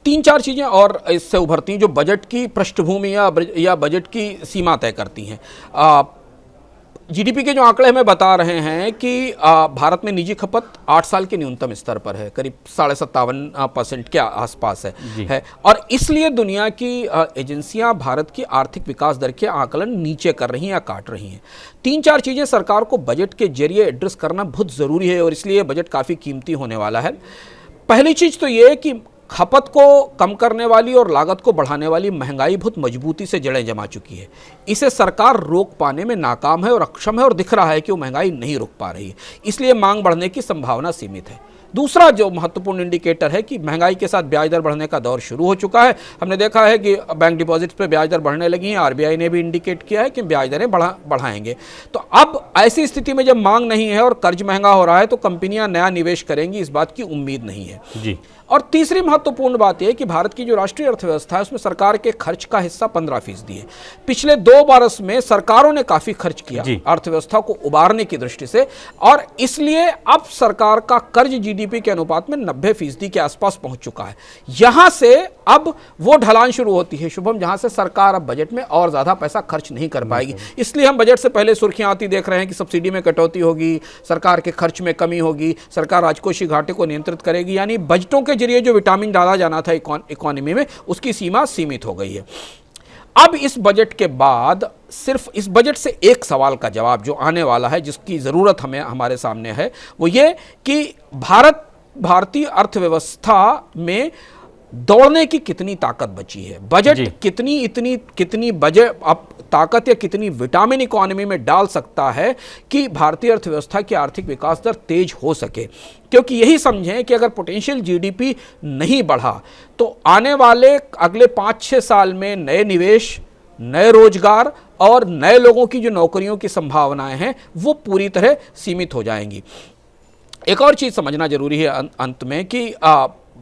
3-4 चीजें और इससे उभरती हैं जो बजट की पृष्ठभूमि या बजट की सीमा तय करती हैं। जीडीपी के जो आंकड़े हमें बता रहे हैं कि भारत में निजी खपत 8 साल के न्यूनतम स्तर पर है, करीब 57.5% के आसपास है। और इसलिए दुनिया की एजेंसियां भारत की आर्थिक विकास दर के आकलन नीचे कर रही हैं या काट रही हैं। 3-4 चीजें सरकार को बजट के जरिए एड्रेस करना बहुत जरूरी है, और इसलिए बजट काफी कीमती होने वाला है। पहली चीज तो यह है कि खपत को कम करने वाली और लागत को बढ़ाने वाली महंगाई बहुत मजबूती से जड़ें जमा चुकी है। इसे सरकार रोक पाने में नाकाम है और अक्षम है, और दिख रहा है कि वो महंगाई नहीं रोक पा रही है, इसलिए मांग बढ़ने की संभावना सीमित है। दूसरा जो महत्वपूर्ण इंडिकेटर है कि महंगाई के साथ ब्याज दर बढ़ने का दौर शुरू हो चुका है। हमने देखा है कि बैंक डिपॉजिट्स पे ब्याज दर बढ़ने लगी हैं, आरबीआई ने भी इंडिकेट किया है कि ब्याज दरें बढ़ाएंगे। तो अब ऐसी स्थिति में जब मांग नहीं है और कर्ज महंगा हो रहा है तो कंपनियां नया निवेश करेंगी, इस बात की उम्मीद नहीं है जी। और तीसरी महत्वपूर्ण बात यह कि भारत की जो राष्ट्रीय अर्थव्यवस्था है उसमें सरकार के खर्च का हिस्सा 15% है। पिछले 2 बरस में सरकारों ने काफी खर्च किया अर्थव्यवस्था को उबारने की दृष्टि से, और इसलिए अब सरकार का कर्ज जीडीपी के अनुपात में 90% के आसपास पहुंच चुका है। यहां से अब वो ढलान शुरू होती है शुभम, जहां से सरकार अब बजट में और ज्यादा पैसा खर्च नहीं कर पाएगी। इसलिए हम बजट से पहले सुर्खियां आती देख रहे हैं कि सब्सिडी में कटौती होगी, सरकार के खर्च में कमी होगी, सरकार राजकोषीय घाटे को नियंत्रित करेगी। यानी बजटों के जरिए जो विटामिन डाला जाना था इकोनॉमी में, उसकी सीमा सीमित हो गई है। अब इस बजट के बाद सिर्फ इस बजट से एक सवाल का जवाब जो आने वाला है, जिसकी जरूरत हमारे सामने है, वो ये कि भारतीय अर्थव्यवस्था में दौड़ने की कितनी ताकत बची है। बजट कितनी बजट अब ताकत या कितनी विटामिन इकोनॉमी में डाल सकता है कि भारतीय अर्थव्यवस्था की आर्थिक विकास दर तेज हो सके। क्योंकि यही समझें कि अगर पोटेंशियल जीडीपी नहीं बढ़ा तो आने वाले अगले 5-6 साल में नए निवेश, नए रोजगार और नए लोगों की जो नौकरियों की संभावनाएं हैं वो पूरी तरह सीमित हो जाएंगी। एक और चीज समझना जरूरी है अंत में कि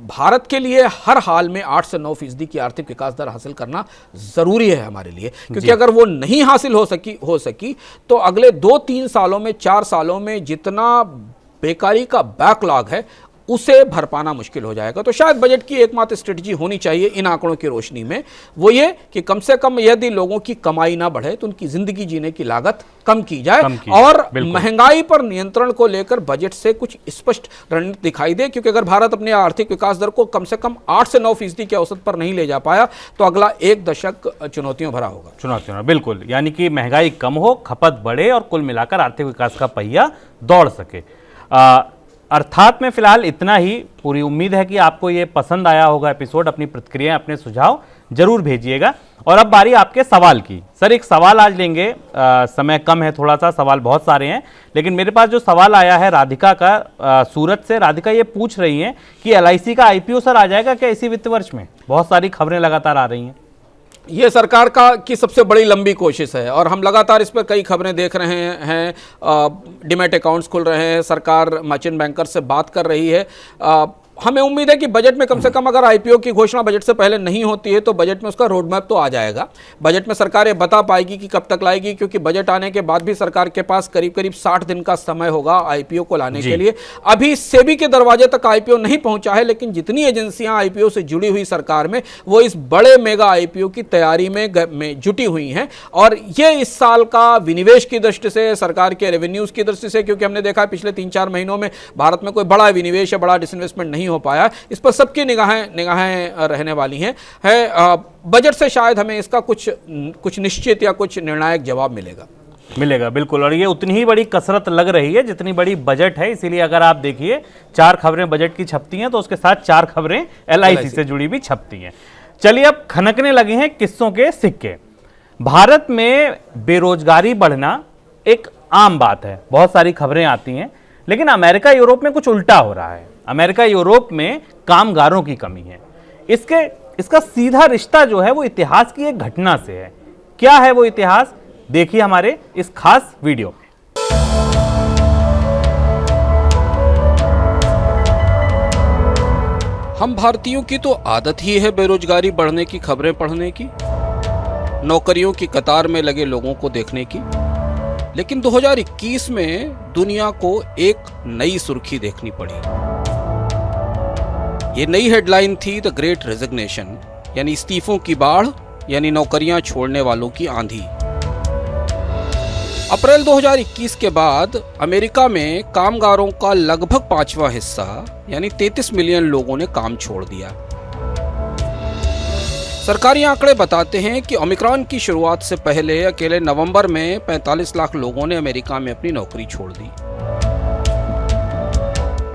भारत के लिए हर हाल में 8 से 9% की आर्थिक विकास दर हासिल करना जरूरी है हमारे लिए, क्योंकि अगर वो नहीं हासिल हो सकी तो अगले 2-3 सालों में, 4 सालों में जितना बेकारी का बैकलॉग है उसे भर पाना मुश्किल हो जाएगा। तो शायद बजट की एकमात्र स्ट्रेटजी होनी चाहिए इन आंकड़ों की रोशनी में, वो ये कि कम से कम यदि लोगों की कमाई ना बढ़े तो उनकी जिंदगी जीने की लागत कम की जाए, और महंगाई पर नियंत्रण को लेकर बजट से कुछ स्पष्ट रणनीति दिखाई दे। क्योंकि अगर भारत अपने आर्थिक विकास दर को कम से कम 8 से 9% के औसत पर नहीं ले जा पाया तो अगला 1 दशक चुनौतियों भरा होगा। चुनौतियों, बिल्कुल। यानी कि महंगाई कम हो, खपत बढ़े और कुल मिलाकर आर्थिक विकास का पहिया दौड़ सके। अर्थात में फिलहाल इतना ही। पूरी उम्मीद है कि आपको ये पसंद आया होगा एपिसोड। अपनी प्रतिक्रियाएं, अपने सुझाव जरूर भेजिएगा। और अब बारी आपके सवाल की। सर, एक सवाल आज लेंगे, समय कम है थोड़ा सा, सवाल बहुत सारे हैं, लेकिन मेरे पास जो सवाल आया है राधिका का सूरत से। राधिका ये पूछ रही हैं कि एलआईसी का आईपीओ सर आ जाएगा क्या इसी वित्त वर्ष में? बहुत सारी खबरें लगातार आ रही हैं। ये सरकार की सबसे बड़ी लंबी कोशिश है और हम लगातार इस पर कई खबरें देख रहे हैं। डिमैट अकाउंट्स खुल रहे हैं, सरकार मर्चेंट बैंकर से बात कर रही है। हमें उम्मीद है कि बजट में कम से कम अगर आईपीओ की घोषणा बजट से पहले नहीं होती है तो बजट में उसका रोड मैप तो आ जाएगा। बजट में सरकार ये बता पाएगी कि कब तक लाएगी, क्योंकि बजट आने के बाद भी सरकार के पास करीब करीब 60 दिन का समय होगा आईपीओ को लाने के लिए। अभी सेबी के दरवाजे तक आईपीओ नहीं पहुंचा है, लेकिन जितनी एजेंसियां आईपीओ से जुड़ी हुई सरकार में वो इस बड़े मेगा आईपीओ की तैयारी में जुटी हुई हैं। और ये इस साल का विनिवेश की दृष्टि से, सरकार के रेवेन्यूज की दृष्टि से, क्योंकि हमने देखा पिछले 3-4 महीनों में भारत में कोई बड़ा विनिवेश या बड़ा डिसइन्वेस्टमेंट नहीं हो पाया, इस पर सबकी निगाहें रहने वाली हैं। बजट से शायद हमें इसका कुछ निश्चित या कुछ निर्णायक जवाब मिलेगा। बिल्कुल। और ये उतनी ही बड़ी कसरत लग रही है जितनी बड़ी बजट है, इसीलिए अगर आप देखिए 4 खबरें बजट की छपती हैं तो उसके साथ 4 खबरें LIC से जुड़ी भी छपती हैं। चलिए अब खनकने लगे हैं किस्सों के सिक्के। भारत में बेरोजगारी बढ़ना एक आम बात है, बहुत सारी खबरें आती हैं, लेकिन अमेरिका यूरोप में कुछ उल्टा हो रहा है। अमेरिका यूरोप में कामगारों की कमी है। इसका सीधा रिश्ता जो है वो इतिहास की एक घटना से है। क्या है वो इतिहास, देखिए हमारे इस खास वीडियो में। हम भारतीयों की तो आदत ही है बेरोजगारी बढ़ने की खबरें पढ़ने की, नौकरियों की कतार में लगे लोगों को देखने की। लेकिन 2021 में दुनिया को एक नई सुर्खी देखनी पड़ी। ये नई हेडलाइन थी द ग्रेट रेजिग्नेशन, यानी इस्तीफों की बाढ़, यानी नौकरियां छोड़ने वालों की आंधी। अप्रैल 2021 के बाद अमेरिका में कामगारों का लगभग 5वां हिस्सा यानी 33 मिलियन लोगों ने काम छोड़ दिया। सरकारी आंकड़े बताते हैं कि ओमिक्रॉन की शुरुआत से पहले अकेले नवंबर में 45 लाख लोगों ने अमेरिका में अपनी नौकरी छोड़ दी।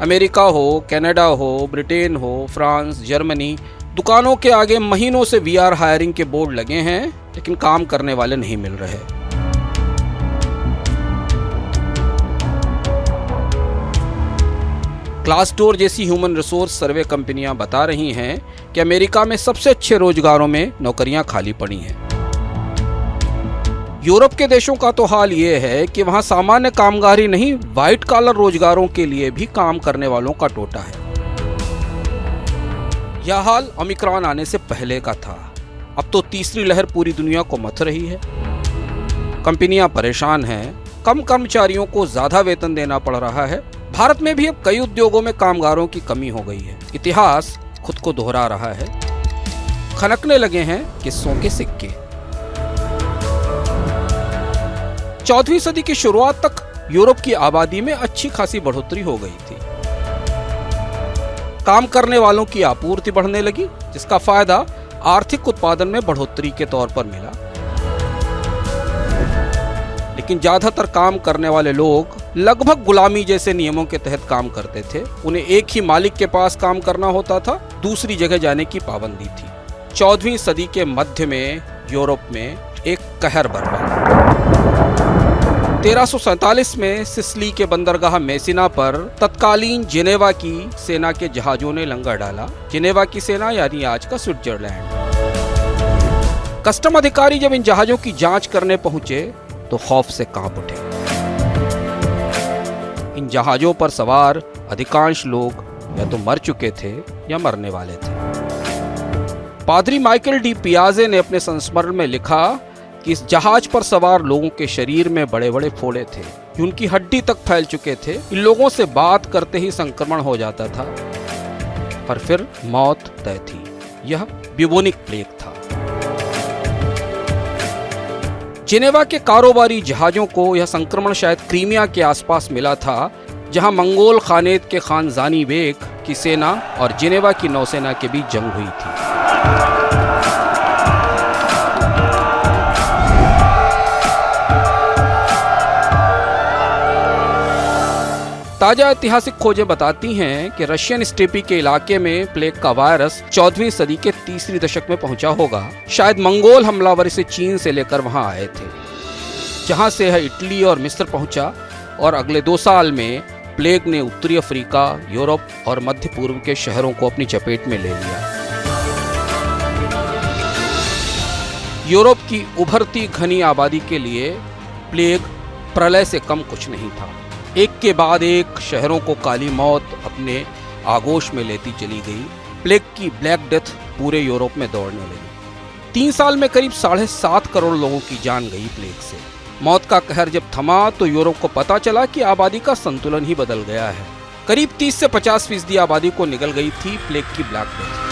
अमेरिका हो, कनाडा हो, ब्रिटेन हो, फ्रांस, जर्मनी, दुकानों के आगे महीनों से VR हायरिंग के बोर्ड लगे हैं, लेकिन काम करने वाले नहीं मिल रहे। ग्लासडोर जैसी ह्यूमन रिसोर्स सर्वे कंपनियां बता रही हैं कि अमेरिका में सबसे अच्छे रोजगारों में नौकरियां खाली पड़ी हैं। यूरोप के देशों का तो हाल ये है कि वहां सामान्य कामगार ही नहीं, व्हाइट कॉलर रोजगारों के लिए भी काम करने वालों का टोटा है। यह हाल ओमिक्रॉन आने से पहले का था। अब तो तीसरी लहर पूरी दुनिया को मथ रही है। कंपनियां परेशान हैं, कम कर्मचारियों को ज्यादा वेतन देना पड़ रहा है। भारत में भी अब कई उद्योगों में कामगारों की कमी हो गई है। इतिहास खुद को दोहरा रहा है। खनकने लगे हैं किस्सों के सिक्के। 14वीं सदी की शुरुआत तक यूरोप की आबादी में अच्छी खासी बढ़ोतरी हो गई थी। काम करने वालों की आपूर्ति बढ़ने लगी, जिसका फायदा आर्थिक उत्पादन में बढ़ोतरी के तौर पर मिला। लेकिन ज्यादातर काम करने वाले लोग लगभग गुलामी जैसे नियमों के तहत काम करते थे। उन्हें एक ही मालिक के पास काम करना होता था, दूसरी जगह जाने की पाबंदी थी। 14वीं सदी के मध्य में यूरोप में एक कहर बरपा। 1347 में सिसिली के बंदरगाह मेसिना पर तत्कालीन जिनेवा की सेना के जहाजों ने लंगर डाला। जिनेवा की सेना यानी आज का स्विट्जरलैंड। कस्टम अधिकारी जब इन जहाजों की जांच करने पहुंचे तो खौफ से कांप उठे। इन जहाजों पर सवार अधिकांश लोग या तो मर चुके थे या मरने वाले थे। पादरी माइकल डी पियाजे ने अपने संस्मरण में लिखा कि इस जहाज पर सवार लोगों के शरीर में बड़े बड़े फोड़े थे, उनकी हड्डी तक फैल चुके थे। इन लोगों से बात करते ही संक्रमण हो जाता था, पर फिर मौत तय थी। यह ब्यूबोनिक प्लेग था। जिनेवा के कारोबारी जहाजों को यह संक्रमण शायद क्रीमिया के आसपास मिला था, जहां मंगोल खानेत के खान जानी बेग की सेना और जिनेवा की नौसेना के बीच जंग हुई थी। ताजा ऐतिहासिक खोजें बताती हैं कि रशियन स्टेपी के इलाके में प्लेग का वायरस 14वीं सदी के तीसरी दशक में पहुंचा होगा। शायद मंगोल हमलावर इसे चीन से लेकर वहां आए थे, जहां से यह इटली और मिस्र पहुंचा और अगले 2 साल में प्लेग ने उत्तरी अफ्रीका, यूरोप और मध्य पूर्व के शहरों को अपनी चपेट में ले लिया। यूरोप की उभरती घनी आबादी के लिए प्लेग प्रलय से कम कुछ नहीं था। एक के बाद एक शहरों को काली मौत अपने आगोश में लेती चली गई। प्लेग की ब्लैक डेथ पूरे यूरोप में दौड़ने लगी। 3 साल में करीब 7.5 करोड़ लोगों की जान गई प्लेग से। मौत का कहर जब थमा तो यूरोप को पता चला कि आबादी का संतुलन ही बदल गया है। करीब 30 से 50% आबादी को निगल गई थी प्लेग की ब्लैक डेथ।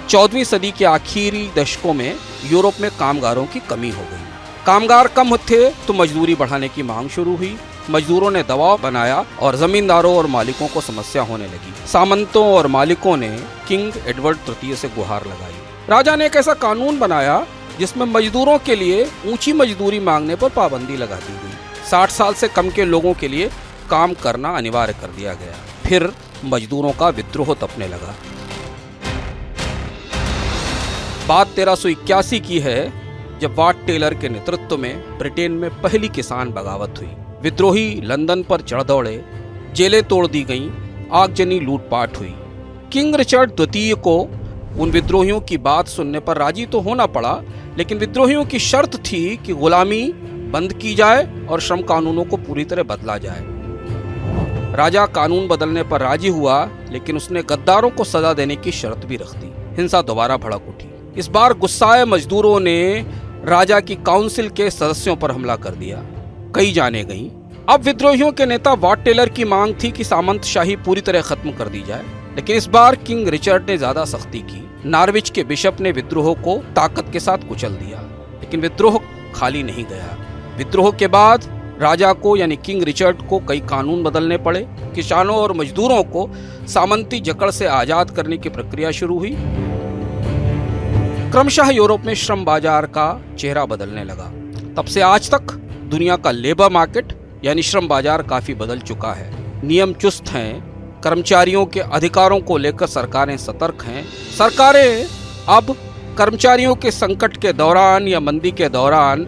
14वीं सदी के आखिरी दशकों में यूरोप में कामगारों की कमी हो गई। कामगार कम थे तो मजदूरी बढ़ाने की मांग शुरू हुई। मजदूरों ने दबाव बनाया और जमींदारों और मालिकों को समस्या होने लगी। सामंतों और मालिकों ने किंग एडवर्ड तृतीय से गुहार लगाई। राजा ने एक ऐसा कानून बनाया जिसमें मजदूरों के लिए ऊंची मजदूरी मांगने पर पाबंदी लगा दी गई। 60 साल से कम के लोगों के लिए काम करना अनिवार्य कर दिया गया। फिर मजदूरों का विद्रोह तपने लगा। बात 1381 की है, जब वाट टेलर के नेतृत्व में ब्रिटेन में पहली किसान बगावत हुई। विद्रोही लंदन पर चढ़ दौड़े, जेलें तोड़ दी गईं, आगजनी लूटपाट हुई। किंग रिचर्ड द्वितीय को उन विद्रोहियों की बात सुनने पर राजी तो होना पड़ा, लेकिन विद्रोहियों की शर्त थी कि गुलामी बंद की जाए और श्रम कानूनों को पूरी तरह बदला जाए। राजा कानून बदलने पर राजी हुआ, लेकिन उसने गद्दारों को सजा देने की शर्त भी रख दी। हिंसा दोबारा भड़क उठी। इस बार गुस्साए मजदूरों ने राजा की काउंसिल के सदस्यों पर हमला कर दिया। कई जाने गईं। अब विद्रोहियों के नेता वाट टेलर की मांग थी कि सामंतशाही पूरी तरह खत्म कर दी जाए, लेकिन इस बार किंग रिचर्ड ने ज्यादा सख्ती की। नॉर्विच के बिशप ने विद्रोह को ताकत के साथ कुचल दिया, लेकिन विद्रोह खाली नहीं गया। विद्रोह के बाद राजा को यानी किंग रिचर्ड को कई कानून बदलने पड़े। किसानों और मजदूरों को सामंती जकड़ से आजाद करने की प्रक्रिया शुरू हुई। क्रमशः यूरोप में श्रम बाजार का चेहरा बदलने लगा। तब से आज तक दुनिया का लेबर मार्केट यानी श्रम बाजार काफी बदल चुका है। नियम चुस्त हैं, कर्मचारियों के अधिकारों को लेकर सरकारें सतर्क हैं। सरकारें अब कर्मचारियों के संकट के दौरान या मंदी के दौरान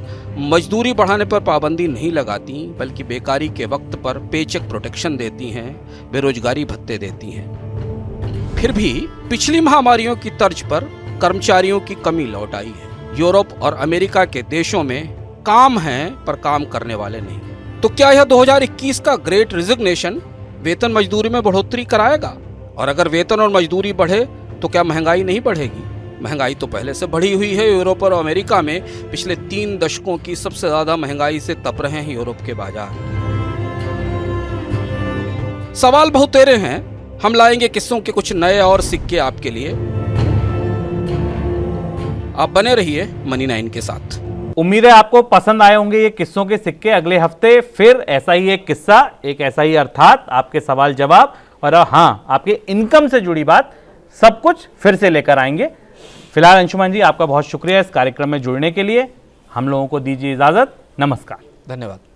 मजदूरी बढ़ाने पर पाबंदी नहीं लगाती, बल्कि बेकारी के वक्त पर पेचेक प्रोटेक्शन देती हैं, बेरोजगारी भत्ते देती हैं। फिर भी पिछली महामारियों की तर्ज पर कर्मचारियों की कमी लौट आई है। यूरोप और अमेरिका के देशों में काम है पर काम करने वाले नहीं। तो क्या यह 2021 का ग्रेट रिजिग्नेशन वेतन मजदूरी में बढ़ोतरी कराएगा? और अगर वेतन और मजदूरी बढ़े तो क्या महंगाई नहीं बढ़ेगी? महंगाई तो पहले से बढ़ी हुई है। यूरोप और अमेरिका में पिछले 3 दशकों की सबसे ज्यादा महंगाई से तप रहे हैं यूरोप के बाजार। सवाल बहुत तेरे हैं। हम लाएंगे किस्सों के कुछ नए और सिक्के आपके लिए। आप बने रहिए मनी 9 के साथ। उम्मीद है आपको पसंद आए होंगे ये किस्सों के सिक्के। अगले हफ्ते फिर ऐसा ही एक किस्सा, एक ऐसा ही अर्थात आपके सवाल जवाब और हाँ, आपके इनकम से जुड़ी बात, सब कुछ फिर से लेकर आएंगे। फिलहाल अंशुमन जी, आपका बहुत शुक्रिया इस कार्यक्रम में जुड़ने के लिए। हम लोगों को दीजिए इजाजत। नमस्कार। धन्यवाद।